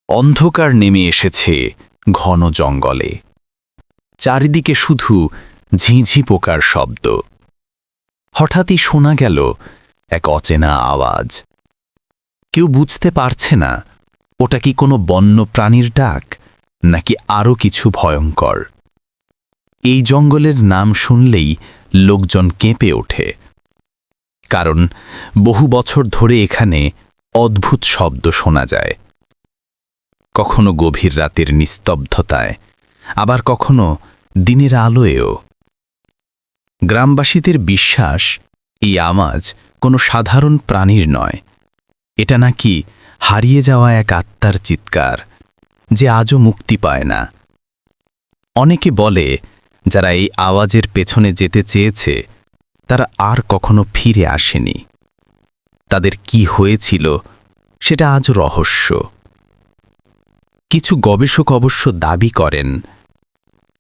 অন্ধকার নেমে এসেছে ঘন জঙ্গলে। চারিদিকে শুধু ঝিঁঝি পোকার শব্দ। হঠাৎই শোনা গেল এক অচেনা আওয়াজ। কেউ বুঝতে পারছে না ওটা কি কোনো বন্য প্রাণীর ডাক নাকি আরও কিছু ভয়ঙ্কর। এই জঙ্গলের নাম শুনলেই লোকজন কেঁপে ওঠে, কারণ বহু বছর ধরে এখানে অদ্ভুত শব্দ শোনা যায়। কখনো গভীর রাতের নিস্তব্ধতায়, আবার কখনো দিনের আলোয়েও। গ্রামবাসীদের বিশ্বাস এই আওয়াজ কোনো সাধারণ প্রাণীর নয়, এটা নাকি হারিয়ে যাওয়া এক আত্মার চিৎকার, যে আজও মুক্তি পায় না। অনেকে বলে যারা এই আওয়াজের পেছনে যেতে চেয়েছে তারা আর কখনো ফিরে আসেনি। তাদের কি হয়েছিল সেটা আজ রহস্য। কিছু গবেষক অবশ্য দাবি করেন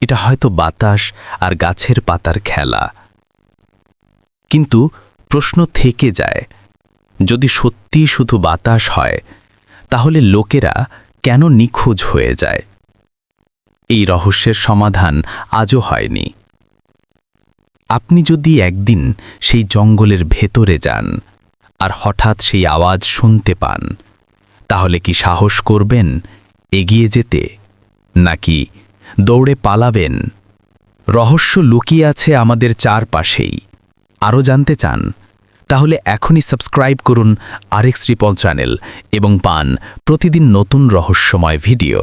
এটা হয়তো বাতাস আর গাছের পাতার খেলা। কিন্তু প্রশ্ন থেকে যায়, যদি সত্যিই শুধু বাতাস হয় তাহলে লোকেরা কেন নিখোঁজ হয়ে যায়? এই রহস্যের সমাধান আজও হয়নি। আপনি যদি একদিন সেই জঙ্গলের ভেতরে যান আর হঠাৎ সেই আওয়াজ শুনতে পান, তাহলে কি সাহস করবেন এগিয়ে যেতে, নাকি দৌড়ে পালাবেন? রহস্য লুকিয়ে আছে আমাদের চারপাশেই। আরও জানতে চান? তাহলে এখনই সাবস্ক্রাইব করুন আরএক্স রিপল চ্যানেল এবং পান প্রতিদিন নতুন রহস্যময় ভিডিও।